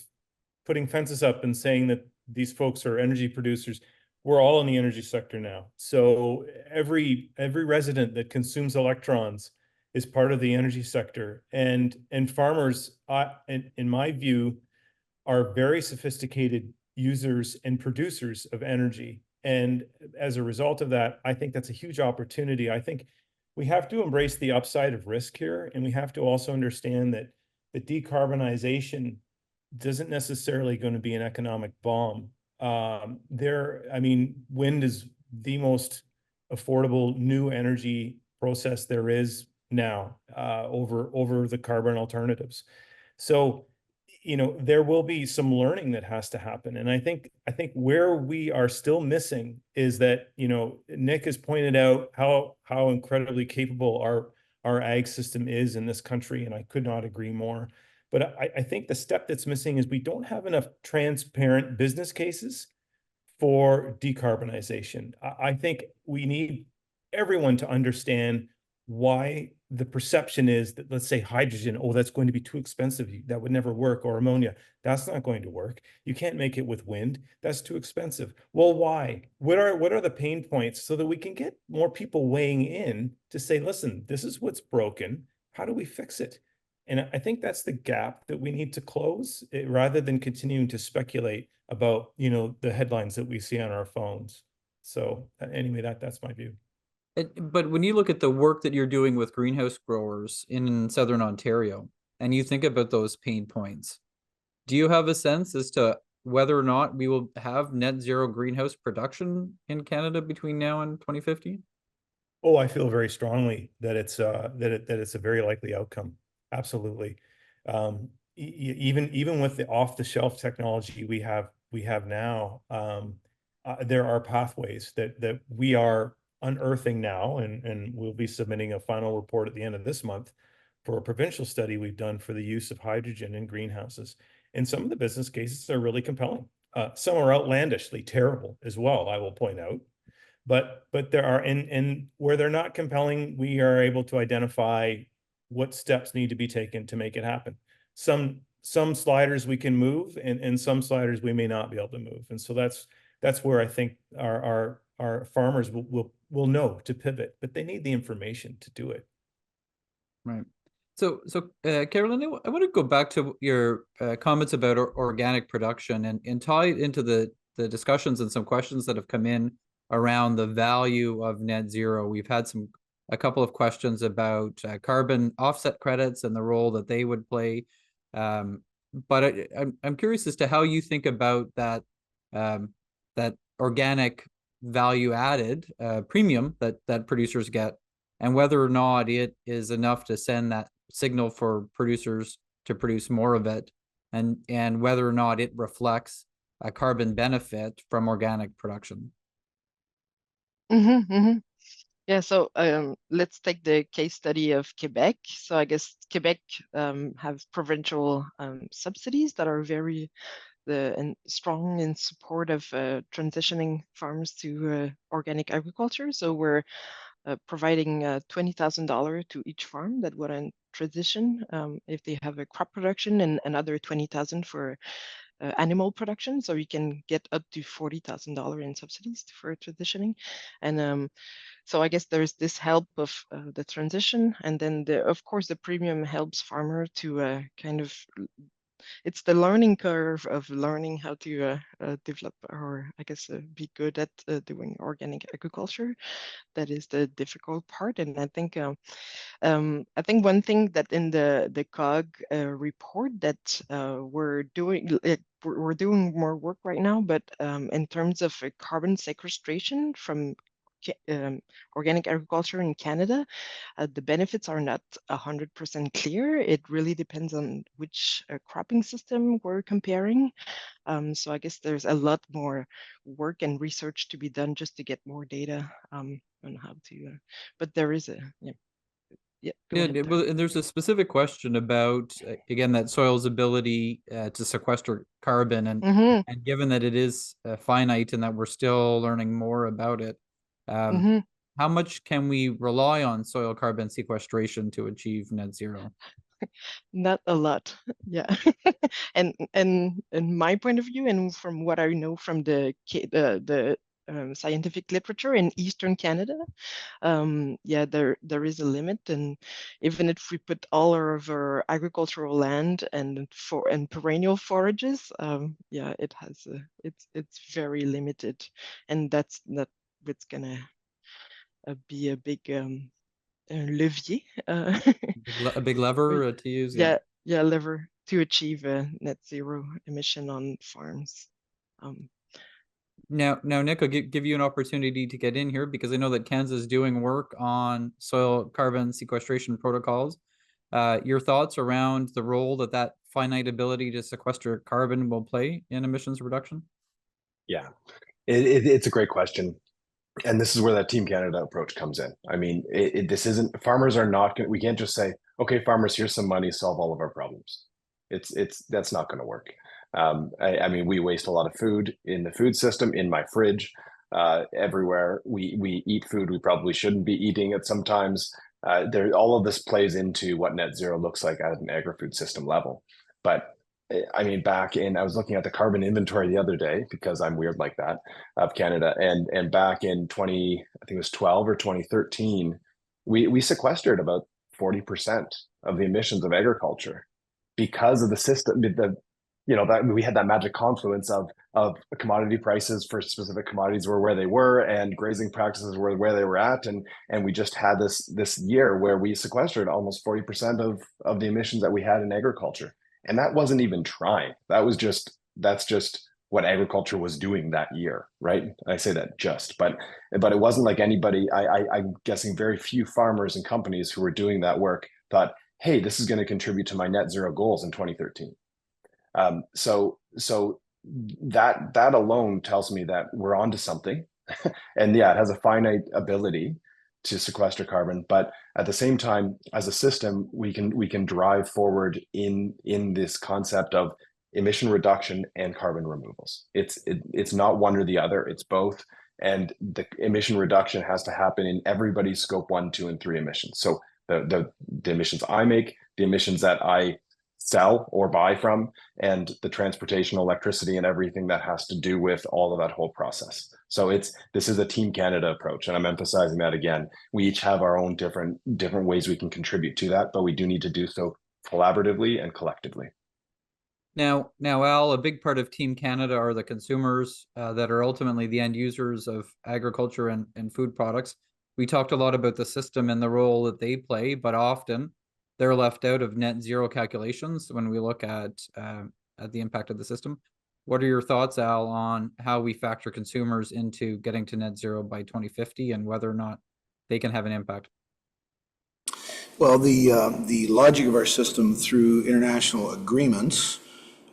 putting fences up and saying that these folks are energy producers, we're all in the energy sector now. So every resident that consumes electrons is part of the energy sector. And farmers, in my view, are very sophisticated users and producers of energy. And as a result of that, I think that's a huge opportunity. I think we have to embrace the upside of risk here, and we have to also understand that the decarbonization doesn't necessarily going to be an economic bomb. I mean, wind is the most affordable new energy process there is now, over the carbon alternatives. So, you know, there will be some learning that has to happen. And I think where we are still missing is that, you know, Nick has pointed out how incredibly capable our ag system is in this country, and I could not agree more. But I think the step that's missing is we don't have enough transparent business cases for decarbonization. I think we need everyone to understand why the perception is that, let's say, hydrogen, oh, that's going to be too expensive, that would never work, or ammonia, that's not going to work. You can't make it with wind, that's too expensive. Well, why? What are the pain points, so that we can get more people weighing in to say, listen, this is what's broken, how do we fix it? And I think that's the gap that we need to close, rather than continuing to speculate about, you know, the headlines that we see on our phones. So anyway, that's my view. But when you look at the work that you're doing with greenhouse growers in Southern Ontario, and you think about those pain points, do you have a sense as to whether or not we will have net zero greenhouse production in Canada between now and 2050? Oh, I feel very strongly that it's that it's a very likely outcome. Absolutely. Even with the off-the-shelf technology we have now, there are pathways that we are unearthing now, and we'll be submitting a final report at the end of this month for a provincial study we've done for the use of hydrogen in greenhouses. And some of the business cases are really compelling. Some are outlandishly terrible as well, I will point out. But there are, and where they're not compelling, we are able to identify what steps need to be taken to make it happen. Some sliders we can move, and some sliders we may not be able to move. And so that's where I think our farmers will know to pivot, but they need the information to do it. Right. So Carolyn, I want to go back to your comments about organic production and tie it into the discussions and some questions that have come in around the value of net zero. We've had a couple of questions about carbon offset credits and the role that they would play. But I'm curious as to how you think about that that organic value added premium that producers get, and whether or not it is enough to send that signal for producers to produce more of it, and whether or not it reflects a carbon benefit from organic production. Yeah, so let's take the case study of Quebec. So I guess Quebec have provincial subsidies that are very and strong in support of transitioning farms to organic agriculture. So we're providing $20,000 to each farm that would transition if they have a crop production, and another $20,000 for animal production. So you can get up to $40,000 in subsidies for transitioning. And so I guess there's this help of the transition, and then of course the premium helps farmer to kind of, it's the learning curve of learning how to develop, or I guess be good at doing organic agriculture. That is the difficult part. And I think one thing that in the COG report that we're doing, we're doing more work right now, but in terms of carbon sequestration from organic agriculture in Canada. The benefits are not 100% clear. It really depends on which cropping system we're comparing. So I guess there's a lot more work and research to be done just to get more data on how to, but there is a, go ahead, well, and there's a specific question about, again, that soil's ability to sequester carbon. And given that it is finite and that we're still learning more about it, how much can we rely on soil carbon sequestration to achieve net zero? Not a lot, yeah. and in my point of view, and from what I know from the scientific literature in Eastern Canada, yeah, there is a limit, and even if we put all of our agricultural land and perennial forages, yeah, it has it's very limited, and that's what's gonna be a big levier, A big lever to use. yeah, lever to achieve a net zero emission on farms. Now, Nick, I'll give you an opportunity to get in here because I know that Kansas is doing work on soil carbon sequestration protocols. Your thoughts around the role that finite ability to sequester carbon will play in emissions reduction? Yeah, it's a great question. And this is where that Team Canada approach comes in. I mean, this isn't, farmers are not going to, we can't just say, okay, farmers, here's some money, solve all of our problems. That's not going to work. I mean, we waste a lot of food in the food system, in my fridge, everywhere. We eat food we probably shouldn't be eating it sometimes. All of this plays into what net zero looks like at an agri-food system level. But I mean, I was looking at the carbon inventory the other day because I'm weird like that, of Canada. And back in I think it was 12 or 2013, we sequestered about 40% of the emissions of agriculture because of the system, that we had that magic confluence of commodity prices for specific commodities were where they were, and grazing practices were where they were at. And we just had this year where we sequestered almost 40% of the emissions that we had in agriculture. And that wasn't even trying. That's just what agriculture was doing that year, right? I say that but it wasn't like anybody, I'm guessing very few farmers and companies who were doing that work thought, hey, this is going to contribute to my net zero goals in 2013. So that alone tells me that we're onto something. And yeah, it has a finite ability to sequester carbon, but at the same time, as a system, we can drive forward in this concept of emission reduction and carbon removals. It's not one or the other, it's both. And the emission reduction has to happen in everybody's scope 1, 2, and 3 emissions. So the emissions I make, the emissions that I sell or buy from, and the transportation, electricity, and everything that has to do with all of that whole process. So this is a Team Canada approach, and I'm emphasizing that again. We each have our own different ways we can contribute to that, but we do need to do so collaboratively and collectively. Now, Al, a big part of Team Canada are the consumers that are ultimately the end users of agriculture and food products. We talked a lot about the system and the role that they play, but often they're left out of net zero calculations when we look at the impact of the system. What are your thoughts, Al, on how we factor consumers into getting to net zero by 2050 and whether or not they can have an impact? Well, the logic of our system through international agreements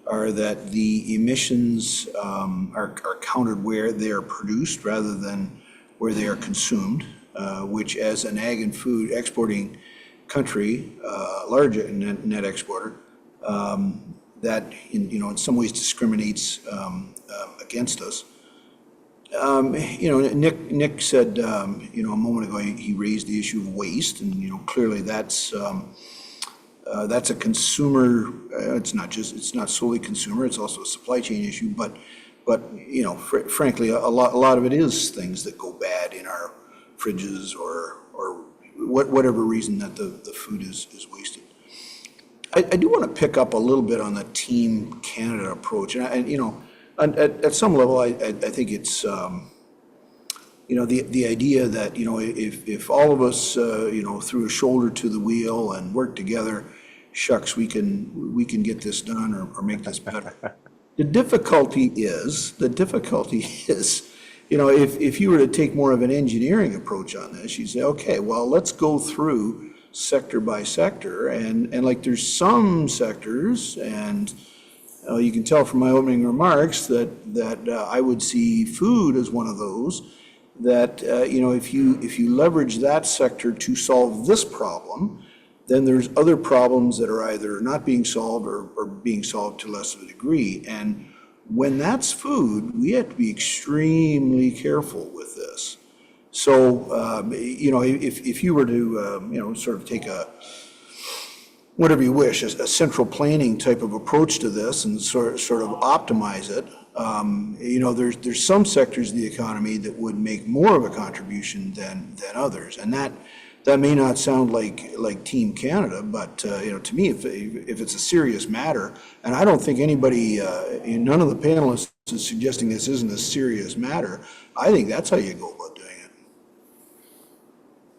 are that the emissions are counted where they are produced rather than where they are consumed, which as an ag and food exporting country, large net exporter, that in some ways discriminates against us. Nick said a moment ago he raised the issue of waste, and clearly that's a consumer. It's not solely consumer. It's also a supply chain issue. But frankly, a lot of it is things that go bad in our fridges or whatever reason that the food is wasted. I do want to pick up a little bit on the Team Canada approach, and at some level, I think it's the idea that if all of us threw a shoulder to the wheel and work together, shucks, we can get this done or make this better. The difficulty is You know, if you were to take more of an engineering approach on this, you say, okay, well, let's go through sector by sector, and like there's some sectors, and you can tell from my opening remarks that I would see food as one of those, that you know, if you leverage that sector to solve this problem, then there's other problems that are either not being solved or being solved to less of a degree. And when that's food, we have to be extremely careful with this. So, you know, if you were to, you know, sort of take a, whatever you wish, a central planning type of approach to this and sort of optimize it, you know, there's some sectors of the economy that would make more of a contribution than others. And that may not sound like Team Canada, but you know, to me, if it's a serious matter, and I don't think anybody, none of the panelists is suggesting this isn't a serious matter, I think that's how you go about doing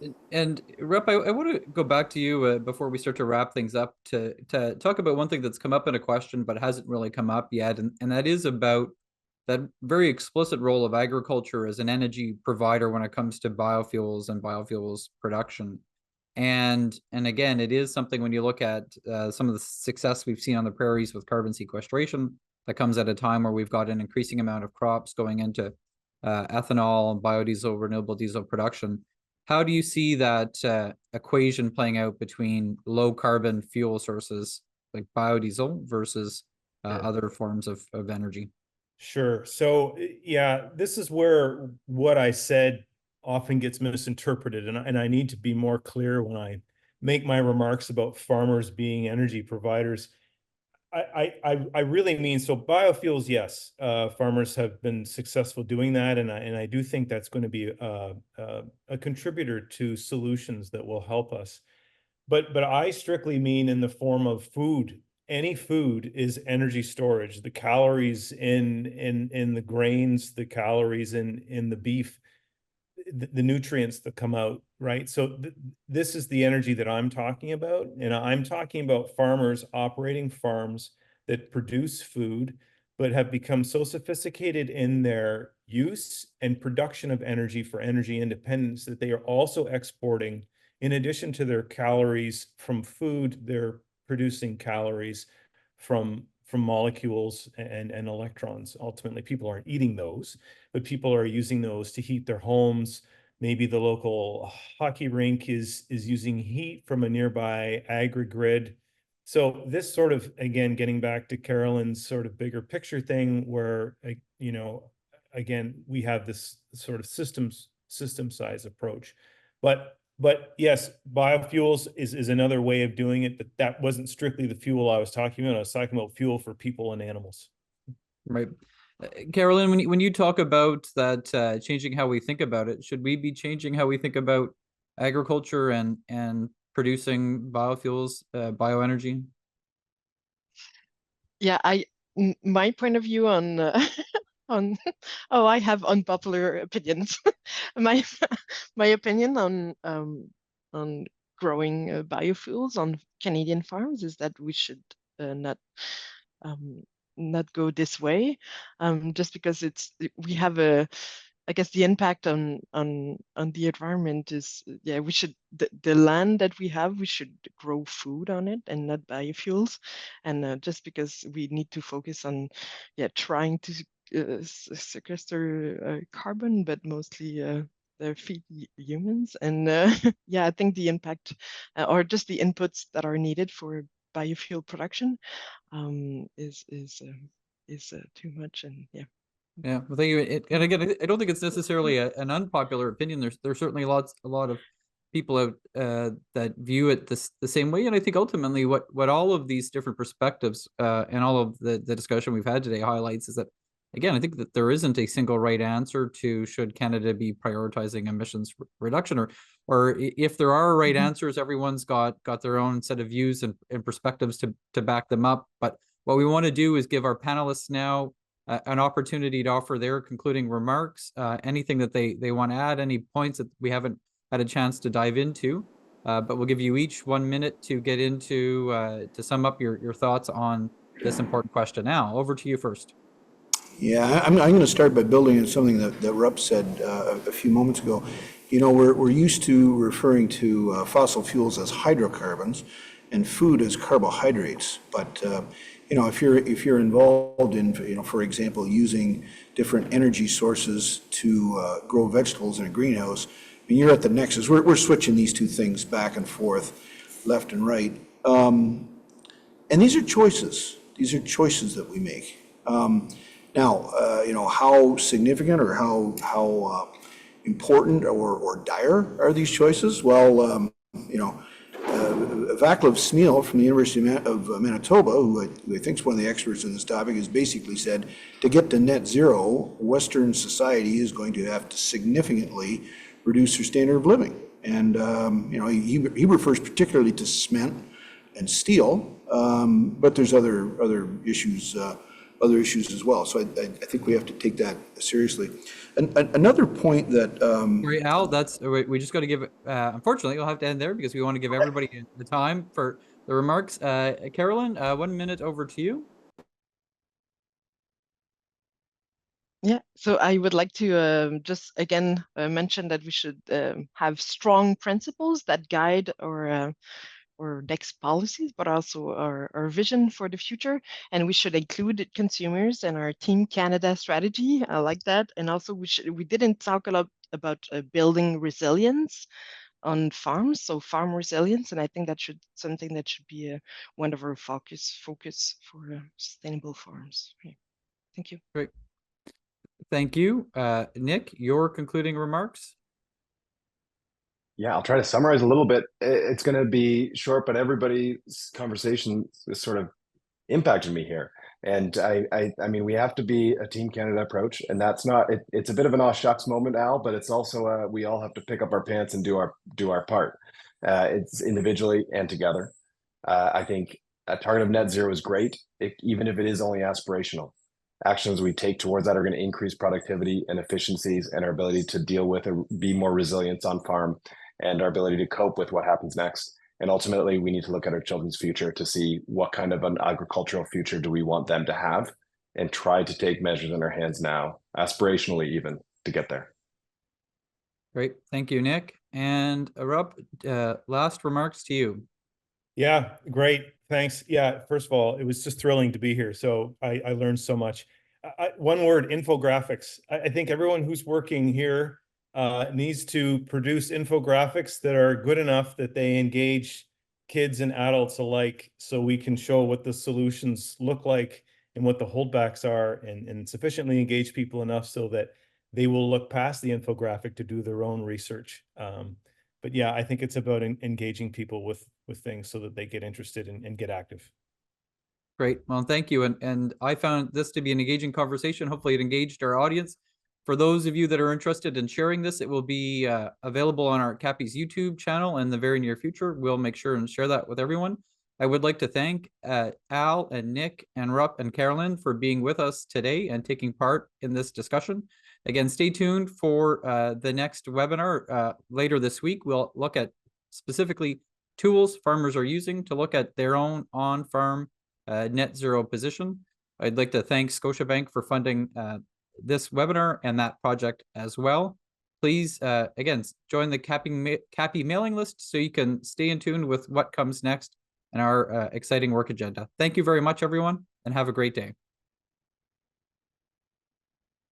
it. And Rep, I want to go back to you before we start to wrap things up to talk about one thing that's come up in a question but hasn't really come up yet, and that is about that very explicit role of agriculture as an energy provider when it comes to biofuels and biofuels production. And again, it is something when you look at some of the success we've seen on the prairies with carbon sequestration, that comes at a time where we've got an increasing amount of crops going into ethanol and biodiesel, renewable diesel production. How do you see that equation playing out between low carbon fuel sources like biodiesel versus other forms of energy? Sure. So yeah, this is where what I said often gets misinterpreted, and I need to be more clear when I make my remarks about farmers being energy providers. I really mean, so biofuels, yes, farmers have been successful doing that, and I do think that's going to be a contributor to solutions that will help us. But I strictly mean in the form of food. Any food is energy storage. The calories in the grains, the calories in the beef, the nutrients that come out, right? So this is the energy that I'm talking about. And I'm talking about farmers operating farms that produce food, but have become so sophisticated in their use and production of energy for energy independence that they are also exporting, in addition to their calories from food, they're producing calories from molecules and electrons. Ultimately, people aren't eating those, but people are using those to heat their homes. Maybe the local hockey rink is using heat from a nearby agri-grid. So this sort of, again, getting back to Carolyn's sort of bigger picture thing where, you know, again, we have this sort of system size approach. But yes, biofuels is another way of doing it, but that wasn't strictly the fuel I was talking about. I was talking about fuel for people and animals. Right. Carolyn, when you talk about that changing how we think about it, should we be changing how we think about agriculture and producing biofuels, bioenergy? Yeah, my point of view on on oh, I have unpopular opinions. my my opinion on growing biofuels on Canadian farms is that we should not not go this way, just because we have I guess the impact on the environment is, yeah, we should, the land that we have, we should grow food on it and not biofuels. And just because we need to focus on, yeah, trying to sequester carbon, but mostly feed humans. And yeah, I think the impact or just the inputs that are needed for biofuel production is too much. And yeah. Yeah, well, thank you. And again, I don't think it's necessarily an unpopular opinion. There's certainly a lot of people out that view it the same way. And I think ultimately what all of these different perspectives and all of the discussion we've had today highlights is that, again, I think that there isn't a single right answer to should Canada be prioritizing emissions reduction, or if there are right answers, everyone's got their own set of views and perspectives to back them up. But what we want to do is give our panelists now an opportunity to offer their concluding remarks, anything that they want to add, any points that we haven't had a chance to dive into. But we'll give you each 1 minute to get into to sum up your thoughts on this important question. Now, over to you first. Yeah, I'm going to start by building on something that Rupp said a few moments ago. You know, we're used to referring to fossil fuels as hydrocarbons and food as carbohydrates. But you know, if you're involved in, you know, for example, using different energy sources to grow vegetables in a greenhouse, I mean, you're at the nexus. We're switching these two things back and forth, left and right. And these are choices. These are choices that we make. Now, you know, how significant or how important or dire are these choices? Well, you know, Vaclav Smil from the University of Manitoba, who I think is one of the experts in this topic, has basically said to get to net zero, Western society is going to have to significantly reduce their standard of living. And, you know, he refers particularly to cement and steel, but there's other issues as well. So I think we have to take that seriously. And another point that Sorry, Al, we just got to give. Unfortunately, we'll have to end there because we want to give everybody the time for the remarks. Carolyn, 1 minute over to you. Yeah, so I would like to just again mention that we should have strong principles that guide our next policies, but also our vision for the future. And we should include consumers in our Team Canada strategy. I like that. And also we didn't talk a lot about building resilience on farms, so farm resilience. And I think that something that should be one of our focus for sustainable farms. Yeah. Thank you. Great. Thank you. Nick, your concluding remarks? Yeah, I'll try to summarize a little bit. It's going to be short, but everybody's conversation is sort of impacted me here. And I mean, we have to be a Team Canada approach, and that's not. It's a bit of an aw shucks moment, Al, but it's also we all have to pick up our pants and do our part. It's individually and together. I think a target of net zero is great, even if it is only aspirational. Actions we take towards that are going to increase productivity and efficiencies and our ability to deal with or be more resilient on farm and our ability to cope with what happens next. And ultimately, we need to look at our children's future to see what kind of an agricultural future do we want them to have and try to take measures in our hands now, aspirationally even, to get there. Great. Thank you, Nick. And Rupp, last remarks to you. Yeah, great. Thanks. Yeah, first of all, it was just thrilling to be here. So I learned so much. One word, infographics. I think everyone who's working here needs to produce infographics that are good enough that they engage kids and adults alike, so we can show what the solutions look like and what the holdbacks are, and sufficiently engage people enough so that they will look past the infographic to do their own research. But yeah, I think it's about engaging people with things so that they get interested and get active. Great. Well, thank you. And I found this to be an engaging conversation. Hopefully it engaged our audience. For those of you that are interested in sharing this, it will be available on our CAPI's YouTube channel in the very near future. We'll make sure and share that with everyone. I would like to thank Al and Nick and Rupp and Carolyn for being with us today and taking part in this discussion. Again, stay tuned for the next webinar later this week. We'll look at specifically tools farmers are using to look at their own on-farm net zero position. I'd like to thank Scotiabank for funding this webinar and that project as well. Please, again, join the CAPI mailing list so you can stay in tune with what comes next in our exciting work agenda. Thank you very much, everyone, and have a great day.